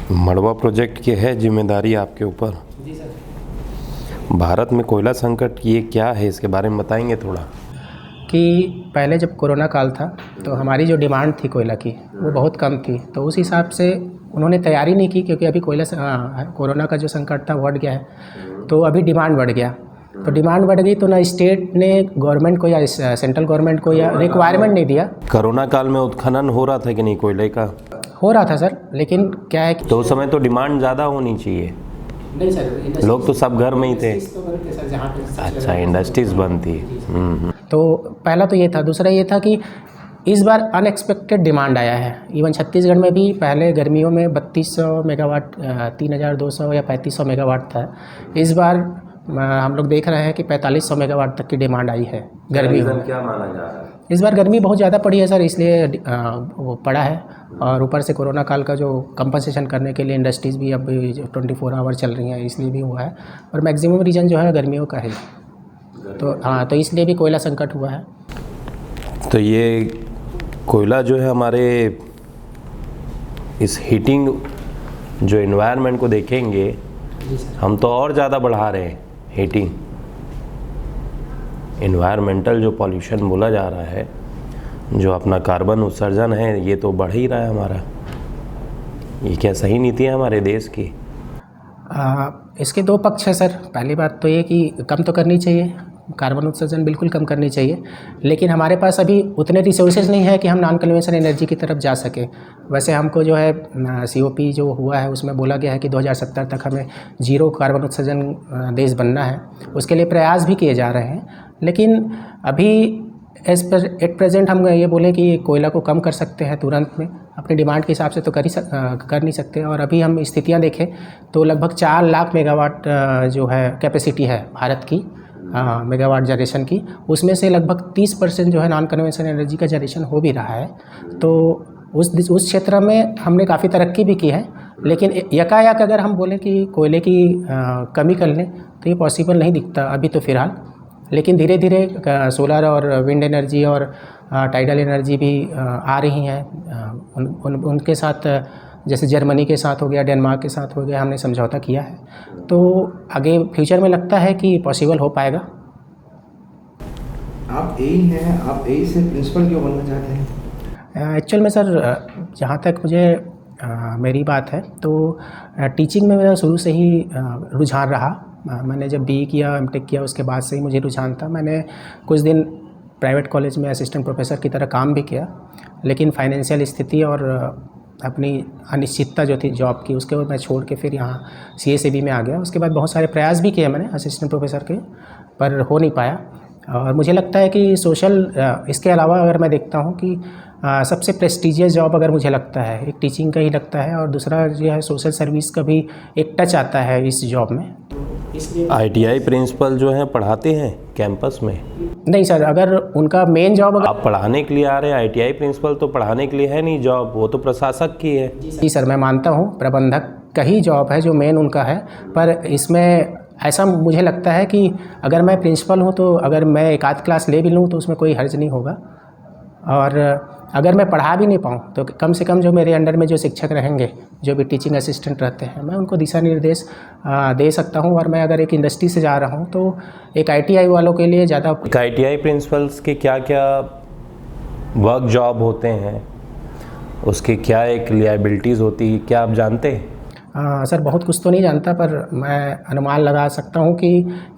मड़वा project की है जिम्मेदारी आपके ऊपर। जी सर। भारत में कोयला संकट ये क्या है, इसके बारे में बताएंगे थोड़ा। कि पहले जब कोरोना काल था तो हमारी जो डिमांड थी कोयला की वो बहुत कम थी, तो उस हिसाब से उन्होंने तैयारी नहीं की, क्योंकि अभी कोरोना का जो संकट था बढ़ गया है, तो अभी डिमांड बढ़ गया। तो डिमांड बढ़ गई तो ना स्टेट ने गवर्नमेंट को या सेंट्रल गवर्नमेंट को या रिक्वायरमेंट नहीं दिया। कोरोना काल में उत्खनन हो रहा था कि नहीं कोयले का? हो रहा था सर, लेकिन क्या है कि तो उस समय तो डिमांड ज़्यादा होनी चाहिए। नहीं सर, लोग तो सब घर में ही थे। तो बनते सर जहाँ पे अच्छा, इंडस्ट्रीज बंद थी। तो पहला तो ये था। दूसरा ये था कि इस बार अनएक्सपेक्टेड डिमांड आया है। इवन छत्तीसगढ़ में भी पहले गर्मियों में 3200 मेगावाट 3200 या 3500 मेगावाट था। इस बार हम लोग देख रहे हैं कि 4500 मेगावाट तक की डिमांड आई है गर्मियों में। क्या माना जा रहा है? इस बार गर्मी बहुत ज़्यादा पड़ी है सर, इसलिए वो पड़ा है। और ऊपर से कोरोना काल का जो कंपनसेशन करने के लिए इंडस्ट्रीज़ भी अब 24 आवर चल रही हैं, इसलिए भी हुआ है। और मैक्सिमम रीजन जो है गर्मियों का है, तो हाँ, तो इसलिए भी कोयला संकट हुआ है। तो ये कोयला जो है हमारे इस हीटिंग जो एनवायरनमेंट को देखेंगे, हम तो और ज़्यादा बढ़ा रहे हैं हीटिंग। एनवायरमेंटल जो पॉल्यूशन बोला जा रहा है, जो अपना कार्बन उत्सर्जन है, ये तो बढ़ ही रहा है हमारा। ये क्या सही नीति है हमारे देश की? इसके दो पक्ष है सर। पहली बात तो ये कि कम तो करनी चाहिए, कार्बन उत्सर्जन बिल्कुल कम करनी चाहिए, लेकिन हमारे पास अभी उतने रिसोर्सेज नहीं है कि हम नॉन कन्वेंशनल एनर्जी की तरफ जा सके। वैसे हमको जो है COP जो हुआ है उसमें बोला गया है कि 2070 तक हमें जीरो कार्बन उत्सर्जन देश बनना है। उसके लिए प्रयास भी किए जा रहे हैं, लेकिन अभी एट प्रेजेंट हम ये बोलें कि कोयला को कम कर सकते हैं तुरंत में, अपनी डिमांड के हिसाब से तो कर नहीं सकते। और अभी हम स्थितियाँ देखें तो लगभग 4 लाख मेगावाट जो है कैपेसिटी है भारत की मेगावाट जनरेशन की, उसमें से लगभग 30% जो है नॉन कन्वेंशनल एनर्जी का जनरेशन हो भी रहा है। तो उस क्षेत्र में हमने काफ़ी तरक्की भी की है, लेकिन यकायक अगर हम बोलें कि कोयले की कमी कर लें तो ये पॉसिबल नहीं दिखता अभी तो फ़िलहाल। लेकिन धीरे धीरे सोलर और विंड एनर्जी और टाइडल एनर्जी भी आ रही हैं। उनके साथ जैसे जर्मनी के साथ हो गया, डेनमार्क के साथ हो गया, हमने समझौता किया है। तो आगे फ्यूचर में लगता है कि पॉसिबल हो पाएगा। आप एई हैं, आप एई से प्रिंसिपल क्यों बनना चाहते हैं? एक्चुअल में सर, जहाँ तक मुझे मेरी बात है तो टीचिंग में मेरा शुरू से ही रुझान रहा। मैंने जब BE किया, MTech किया, उसके बाद से ही मुझे रुझान था। मैंने कुछ दिन प्राइवेट कॉलेज में असिस्टेंट प्रोफेसर की तरह काम भी किया, लेकिन फाइनेंशियल स्थिति और अपनी अनिश्चितता जो थी जॉब की, उसके बाद मैं छोड़ के फिर यहाँ CSAB में आ गया। उसके बाद बहुत सारे प्रयास भी किए मैंने असिस्टेंट प्रोफेसर के, पर हो नहीं पाया। और मुझे लगता है कि इसके अलावा अगर मैं देखता हूँ कि सबसे प्रेस्टीजियस जॉब अगर मुझे लगता है एक टीचिंग का ही लगता है, और दूसरा जो है सोशल सर्विस का भी एक टच आता है इस जॉब में। इसलिए ITI प्रिंसिपल जो हैं पढ़ाते हैं कैंपस में? नहीं सर, अगर उनका मेन जॉब आप पढ़ाने के लिए आ रहे हैं, ITI प्रिंसिपल तो पढ़ाने के लिए है नहीं जॉब, वो तो प्रशासक की है। जी सर, मैं मानता हूँ प्रबंधक का ही जॉब है जो मेन उनका है, पर इसमें ऐसा मुझे लगता है कि अगर मैं प्रिंसिपल हूँ तो अगर मैं एक आध क्लास ले भी लूँ तो उसमें कोई हर्ज नहीं होगा। और अगर मैं पढ़ा भी नहीं पाऊँ तो कम से कम जो मेरे अंडर में जो शिक्षक रहेंगे, जो भी टीचिंग असिस्टेंट रहते हैं, मैं उनको दिशा निर्देश दे सकता हूँ। और मैं अगर एक इंडस्ट्री से जा रहा हूँ तो एक ITI वालों के लिए ज़्यादा। ITI प्रिंसिपल्स के क्या क्या वर्क जॉब होते हैं, उसके क्या एक लायबिलिटीज़ होती है, क्या आप जानते हैं? सर, बहुत कुछ तो नहीं जानता, पर मैं अनुमान लगा सकता हूँ कि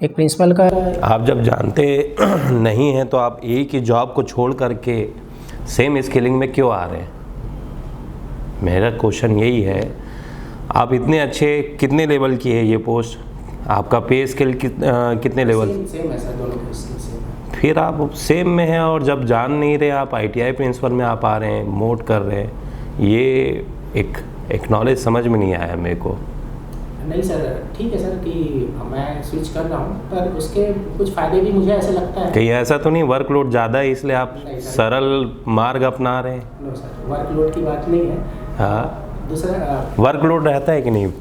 एक प्रिंसिपल का। आप जब जानते नहीं हैं तो आप एक ही जॉब को छोड़ करके सेम स्किलिंग में क्यों आ रहे हैं? मेरा क्वेश्चन यही है। आप इतने अच्छे, कितने लेवल की है ये पोस्ट? आपका पे स्केल कितने लेवल? सेम है सर, दोनों के सेम। फिर आप सेम में हैं और जब जान नहीं रहे आप ITI प्रिंसिपल में आप आ रहे हैं, मोट कर रहे हैं। ये एक नॉलेज समझ में नहीं आया मेरे को। नहीं सर, ठीक है सर कि मैं स्विच कर रहा हूँ, पर उसके कुछ फ़ायदे भी मुझे ऐसे लगता है। कहीं ऐसा तो नहीं वर्कलोड ज़्यादा है इसलिए आप सरल मार्ग अपना रहे हैं? नो सर, वर्कलोड की बात नहीं है। हाँ, दूसरा वर्कलोड रहता है कि नहीं?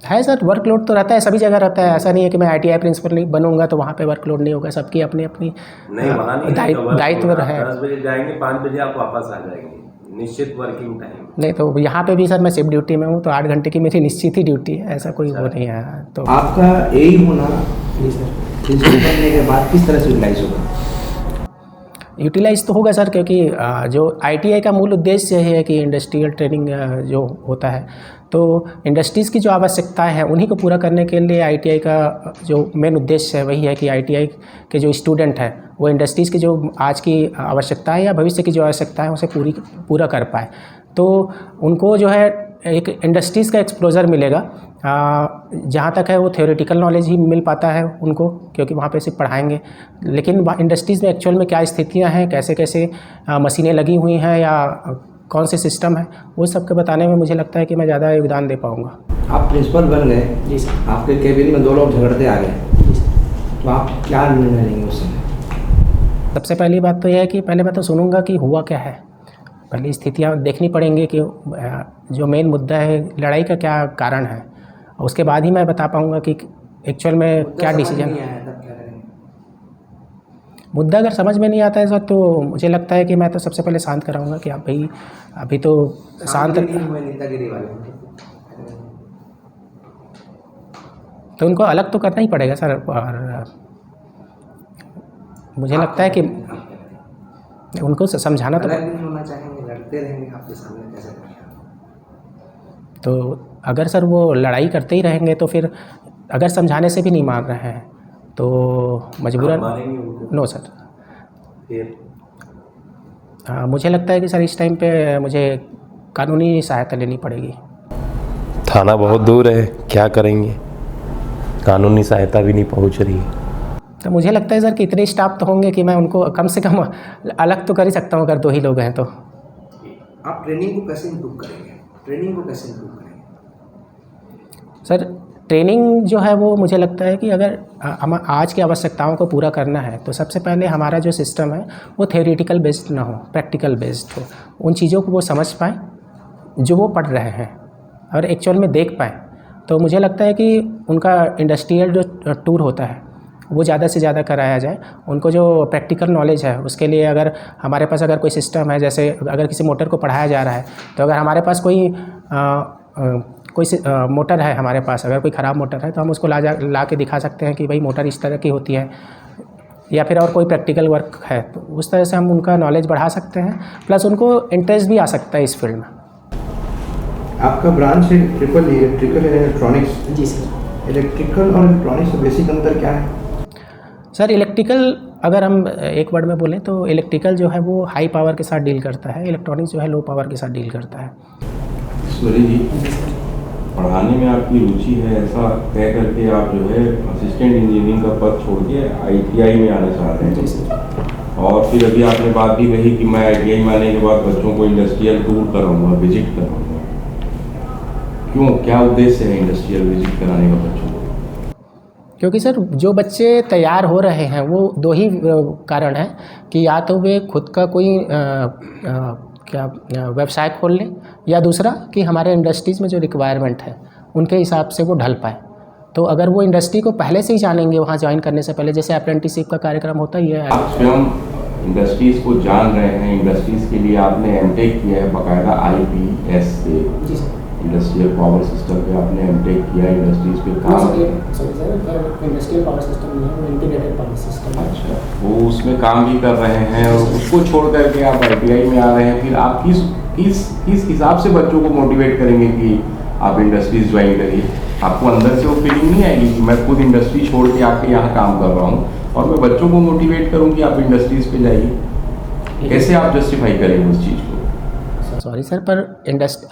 है सर, वर्कलोड तो रहता है, सभी जगह रहता है। ऐसा नहीं है कि मैं ITI प्रिंसिपल नहीं बनूंगा तो वहाँ पे वर्कलोड नहीं होगा। सबकी अपनी अपनी दायित्व है। 10 बजे जाएंगे, 5 बजे आप वापस आ जाएंगे, निश्चित वर्किंग टाइम? नहीं तो यहाँ पे भी सर मैं शिफ्ट ड्यूटी में हूँ, तो 8 घंटे की मेरी निश्चित ही ड्यूटी है, ऐसा कोई वो नहीं है। तो आपका एम होना प्रिंसिपल बनने के बाद किस तरह से यूटिलाइज होगा? यूटिलाइज तो होगा सर, क्योंकि जो आईटीआई का मूल उद्देश्य यही है कि इंडस्ट्रियल ट्रेनिंग जो होता है, तो इंडस्ट्रीज़ की जो आवश्यकताएं हैं उन्हीं को पूरा करने के लिए आईटीआई का जो मेन उद्देश्य है वही है कि आईटीआई के जो स्टूडेंट हैं वो इंडस्ट्रीज़ की जो आज की आवश्यकताएं या भविष्य की जो आवश्यकताएं उसे पूरा कर पाए। तो उनको जो है एक इंडस्ट्रीज़ का एक्सपोजर मिलेगा। जहाँ तक है वो थ्योरेटिकल नॉलेज ही मिल पाता है उनको, क्योंकि वहाँ पे सिर्फ पढ़ाएंगे, लेकिन इंडस्ट्रीज़ में एक्चुअल में क्या स्थितियाँ हैं, कैसे कैसे मशीनें लगी हुई हैं या कौन से सिस्टम है, वो सब के बताने में मुझे लगता है कि मैं ज़्यादा योगदान दे पाऊँगा। आप प्रिंसिपल बन गए जी सर, आपके कैबिन में 2 लोग झगड़ते आ गए जी सर, तो आप क्या निर्णय लेंगे उस समय? सबसे पहली बात तो यह है कि पहले मैं तो सुनूंगा कि हुआ क्या है, पहले स्थितियाँ देखनी पड़ेंगी कि जो मेन मुद्दा है लड़ाई का क्या कारण है, उसके बाद ही मैं बता पाऊँगा कि एक्चुअल में क्या डिसीजन। मुद्दा अगर समझ में नहीं आता है सर, तो मुझे लगता है कि मैं तो सबसे पहले शांत कराऊंगा कि आप भाई अभी तो शांत, तो उनको अलग तो करना ही पड़ेगा सर। और मुझे लगता है कि उनको समझाना तो होना चाहेंगे, लड़ते रहेंगे आपके सामने कैसे? तो अगर सर वो लड़ाई करते ही रहेंगे तो फिर अगर समझाने से भी नहीं मान रहे हैं तो मजबूरन नो सर। मुझे लगता है कि सर इस टाइम पे मुझे कानूनी सहायता लेनी पड़ेगी। थाना बहुत दूर है, क्या करेंगे? कानूनी सहायता भी नहीं पहुंच रही। तो मुझे लगता है सर कि इतने स्टाफ तो होंगे कि मैं उनको कम से कम अलग तो कर ही सकता हूँ अगर 2 ही लोग हैं तो। आप ट्रेनिंग को कैसे इम्प्रूव करेंगे? सर ट्रेनिंग जो है वो मुझे लगता है कि अगर हम आज की आवश्यकताओं को पूरा करना है तो सबसे पहले हमारा जो सिस्टम है वो थ्योरेटिकल बेस्ड ना हो, प्रैक्टिकल बेस्ड हो। उन चीज़ों को वो समझ पाएँ जो वो पढ़ रहे हैं और एक्चुअल में देख पाएँ। तो मुझे लगता है कि उनका इंडस्ट्रियल जो टूर होता है वो ज़्यादा से ज़्यादा कराया जाए। उनको जो प्रैक्टिकल नॉलेज है उसके लिए अगर हमारे पास अगर कोई सिस्टम है, जैसे अगर किसी मोटर को पढ़ाया जा रहा है, तो अगर हमारे पास कोई मोटर है, हमारे पास अगर कोई ख़राब मोटर है तो हम उसको ला के दिखा सकते हैं कि भाई मोटर इस तरह की होती है, या फिर और कोई प्रैक्टिकल वर्क है, तो उस तरह से हम उनका नॉलेज बढ़ा सकते हैं, प्लस उनको इंटरेस्ट भी आ सकता है इस फील्ड में। आपका ब्रांच है ट्रिपल इलेक्ट्रिकल इलेक्ट्रॉनिक्स जी सर। इलेक्ट्रिकल और इलेक्ट्रॉनिक्स का बेसिक अंतर क्या है? सर इलेक्ट्रिकल अगर हम एक वर्ड में बोलें तो इलेक्ट्रिकल जो है वो हाई पावर के साथ डील करता है, इलेक्ट्रॉनिक्स जो है लो पावर के साथ डील करता है। ईश्वरी जी, पढ़ाने में आपकी रुचि है ऐसा कह करके आप जो है असिस्टेंट इंजीनियरिंग का पद छोड़ के आईटीआई में आना चाहते हैं, और फिर अभी आपने बात भी कही कि मैं आईटीआई में आने के बाद बच्चों को इंडस्ट्रियल टूर कराऊंगा, विजिट कराऊंगा। क्यों, क्या उद्देश्य है इंडस्ट्रियल विजिट कराने का बच्चों को? क्योंकि सर जो बच्चे तैयार हो रहे हैं वो 2 ही कारण हैं कि या तो वे खुद का कोई व्यवसाय खोल लें, या दूसरा कि हमारे इंडस्ट्रीज़ में जो रिक्वायरमेंट है उनके हिसाब से वो ढल पाए। तो अगर वो इंडस्ट्री को पहले से ही जानेंगे वहाँ ज्वाइन करने से पहले, जैसे अप्रेंटिसशिप का कार्यक्रम होता ही है। आप स्वयं इंडस्ट्रीज़ को जान रहे हैं, इंडस्ट्रीज़ के लिए आपने एमटेक किया है बाकायदा आईपीएस से, इंडस्ट्रियल पावर सिस्टम पे आपने एमटेक किया, इंडस्ट्रीज़ पे काम किया। इंडस्ट्रियल पावर सिस्टम नहीं है, वो इंटीग्रेटेड पावर सिस्टम है। अच्छा, वो उसमें काम भी कर रहे हैं और उसको छोड़ करके आप आईटीआई में आ रहे हैं, फिर आप किस हिसाब से बच्चों को मोटिवेट करेंगे कि आप इंडस्ट्रीज़ ज्वाइन करिए? आपको अंदर से वो फीलिंग नहीं आएगी कि मैं खुद इंडस्ट्री छोड़ के आके यहाँ काम कर रहा हूँ और मैं बच्चों को मोटिवेट करूँ कि आप इंडस्ट्रीज़ पे जाइए? कैसे आप जस्टिफाई करेंगे उस चीज़ को? सॉरी सर, पर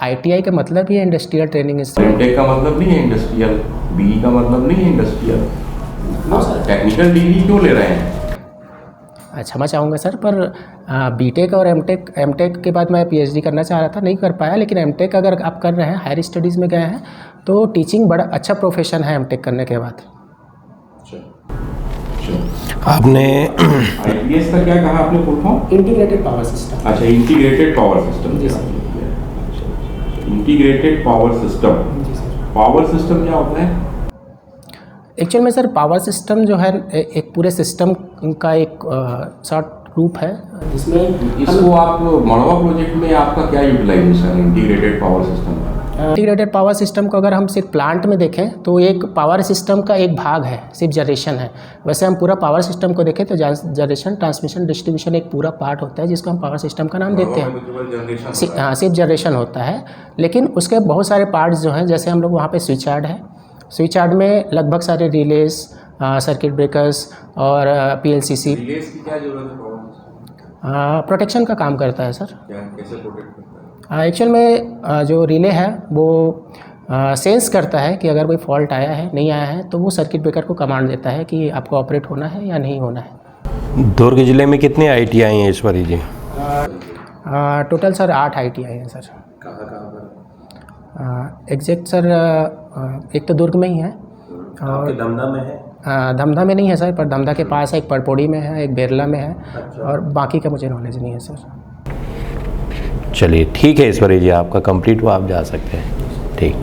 आईटीआई का मतलब ही है इंडस्ट्रियल ट्रेनिंग। एमटेक का मतलब नहीं है इंडस्ट्रियल, बीई का मतलब नहीं है इंडस्ट्रियल। टेक्निकल डिग्री क्यों ले रहे हैं? क्षमा चाहूँगा सर, पर बीटेक और एमटेक के बाद मैं पीएचडी करना चाह रहा था, नहीं कर पाया। लेकिन एमटेक अगर आप कर रहे हैं, हायर स्टडीज़ में गए हैं, तो टीचिंग बड़ा अच्छा प्रोफेशन है एमटेक करने के बाद। आपने आईपीएस का क्या कहा आपने full form? Integrated power system. अच्छा, इंटीग्रेटेड पावर सिस्टम। जी sir. Integrated power system, power system क्या होता है? एक्चुअल में सर पावर सिस्टम जो है एक पूरे सिस्टम का एक शॉर्ट रूप है जिसमें इसको आप मड़वा प्रोजेक्ट में आपका क्या यूटिलाइजेशन है इंटीग्रेटेड पावर सिस्टम का? इंटीग्रेटेड पावर सिस्टम को अगर हम सिर्फ प्लांट में देखें तो एक पावर सिस्टम का एक भाग है, सिर्फ जनरेशन है। वैसे हम पूरा पावर सिस्टम को देखें तो जनरेशन, ट्रांसमिशन, डिस्ट्रीब्यूशन एक पूरा पार्ट होता है जिसको हम पावर सिस्टम का नाम देते हैं। हाँ, सिर्फ जनरेशन होता है, लेकिन उसके बहुत सारे पार्ट्स जो हैं, जैसे हम लोग वहाँ पे स्विच यार्ड है, स्विच यार्ड में लगभग सारे रिलेज, सर्किट ब्रेकर्स और PLCC रिलेज की क्या जरूरत है पावर सिस्टम? प्रोटेक्शन का काम करता है सर। क्या कैसे प्रोटेक्ट करता है? एक्चुअल में जो रिले है वो सेंस करता है कि अगर कोई फॉल्ट आया है, नहीं आया है, तो वो सर्किट ब्रेकर को कमांड देता है कि आपको ऑपरेट होना है या नहीं होना है। दुर्ग जिले में कितने ITI हैं ईश्वरी जी? टोटल सर 8 ITI हैं सर। कहाँ पर? एग्जैक्ट सर एक तो दुर्ग में ही है और दमदा में है? धमधा में नहीं है सर, पर धमधा के पास है, एक परपोड़ी में है, एक बेरला में है। अच्छा। और बाकी का मुझे नॉलेज नहीं है सर। चलिए ठीक है ईश्वरी जी, आपका कंप्लीट हुआ, आप जा सकते हैं। ठीक।